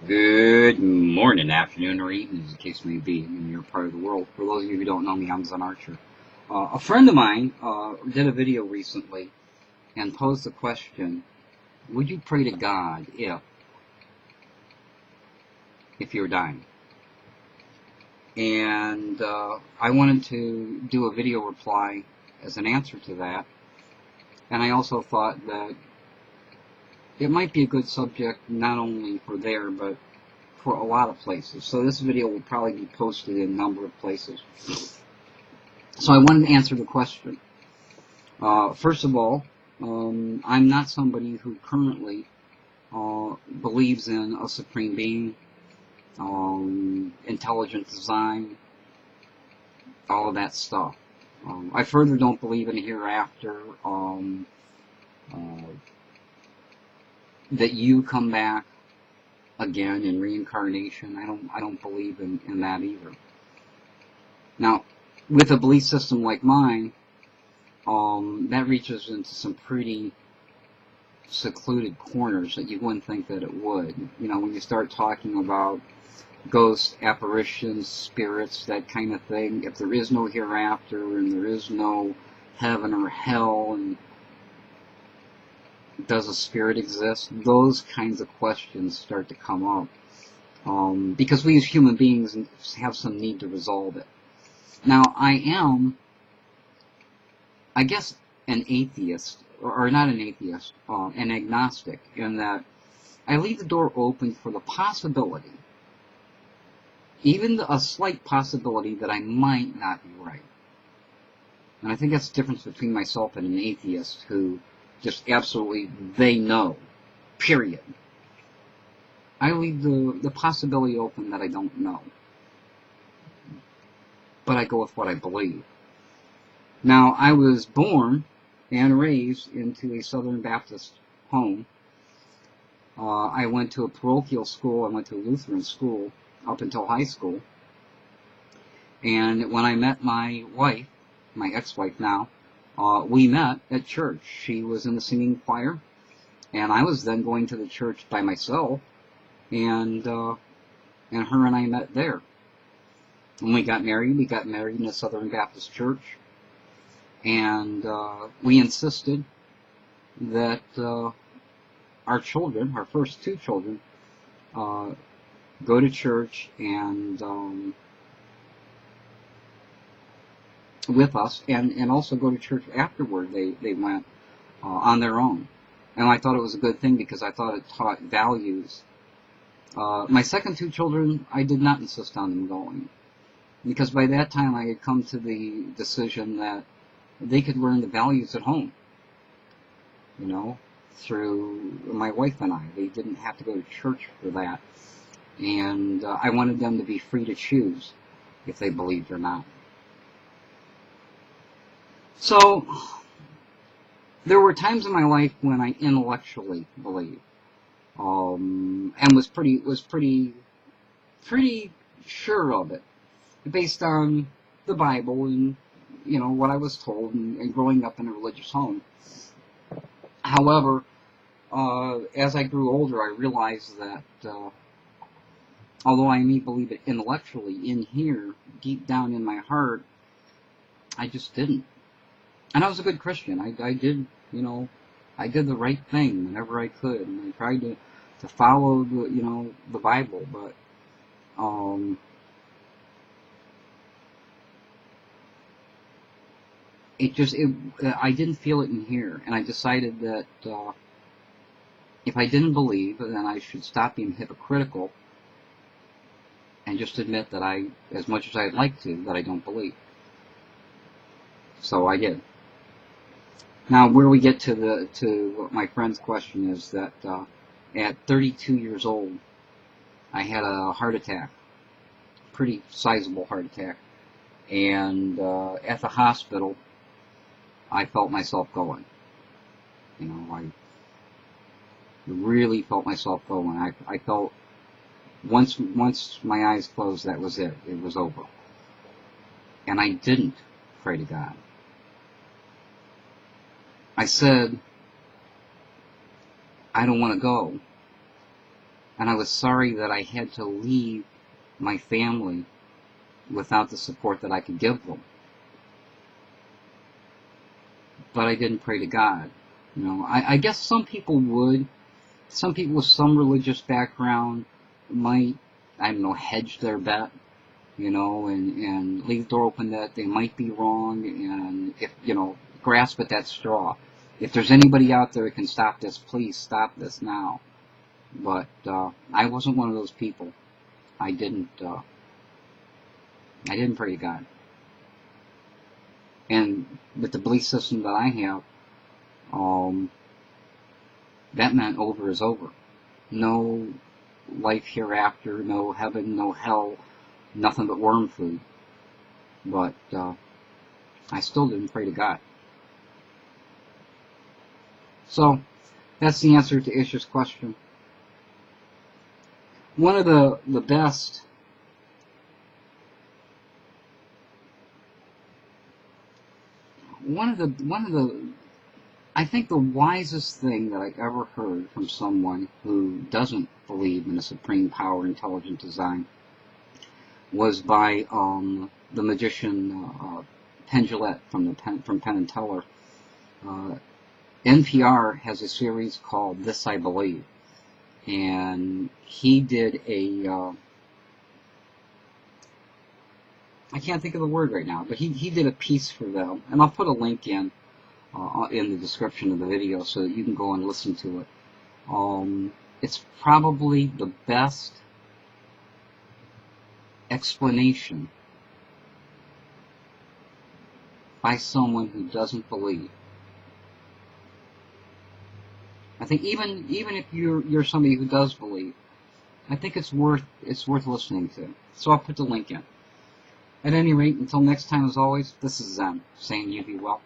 Good morning, afternoon, or evening, as the case may be, in your part of the world. For those of you who don't know me, I'm Zen Archer. A friend of mine did a video recently and posed the question, would you pray to God if you're dying? And I wanted to do a video reply as an answer to that. And I also thought that it might be a good subject not only for there, but for a lot of places. So this video will probably be posted in a number of places. So I wanted to answer the question. First of all, I'm not somebody who currently believes in a supreme being, intelligent design, all of that stuff. I further don't believe in a hereafter, that you come back again in reincarnation. I don't believe in that either. Now, with a belief system like mine, that reaches into some pretty secluded corners that you wouldn't think that it would. You know, when you start talking about ghosts, apparitions, spirits, that kind of thing, if there is no hereafter and there is no heaven or hell, and does a spirit exist, those kinds of questions start to come up. Because we as human beings have some need to resolve it. Now, I am, I guess, an atheist, or not an atheist, an agnostic, in that I leave the door open for the possibility, even a slight possibility, that I might not be right. And I think that's the difference between myself and an atheist who just absolutely, they know, period. I leave the possibility open that I don't know. But I go with what I believe. Now, I was born and raised into a Southern Baptist home. I went to a parochial school. I went to a Lutheran school up until high school. And when I met my wife, my ex-wife now, we met at church. She was in the singing choir, and I was then going to the church by myself, and her and I met there. When we got married in a Southern Baptist church, and we insisted that our children, our first two children, go to church and with us, and also go to church afterward. They went on their own. And I thought it was a good thing because I thought it taught values. My second two children, I did not insist on them going, because by that time I had come to the decision that they could learn the values at home, you know, through my wife and I. They didn't have to go to church for that. And I wanted them to be free to choose if they believed or not. So, there were times in my life when I intellectually believed, and was pretty sure of it, based on the Bible and, you know, what I was told, and growing up in a religious home. However, as I grew older, I realized that although I may believe it intellectually, in here, deep down in my heart, I just didn't. And I was a good Christian. I did, you know, I did the right thing whenever I could, and I tried to follow the, you know, the Bible, but I didn't feel it in here, and I decided that if I didn't believe, then I should stop being hypocritical and just admit that I, as much as I'd like to, that I don't believe. So I did. Now, where we get to my friend's question is that at 32 years old, I had a heart attack, pretty sizable heart attack, and at the hospital, I felt myself going. You know, I really felt myself going. I felt once my eyes closed, that was it. It was over. And I didn't pray to God. I said, I don't want to go. And I was sorry that I had to leave my family without the support that I could give them. But I didn't pray to God. You know, I guess some people would. Some people with some religious background might, I don't know, hedge their bet, you know, and leave the door open that they might be wrong, and if, you know, grasp at that straw. If there's anybody out there that can stop this, please stop this now. But I wasn't one of those people. I didn't pray to God. And with the belief system that I have, that meant over is over. No life hereafter, no heaven, no hell, nothing but worm food. But I still didn't pray to God. So that's the answer to Isha's question. One of the best I think the wisest thing that I ever heard from someone who doesn't believe in a supreme power, intelligent design, was by the magician Penn Jillette from Penn and Teller. NPR has a series called This I Believe, and he did a I can't think of the word right now, but he did a piece for them, and I'll put a link in the description of the video so that you can go and listen to it. It's probably the best explanation by someone who doesn't believe. I think even if you're somebody who does believe, I think it's worth listening to. So I'll put the link in. At any rate, until next time, as always, this is Zen, saying you be well.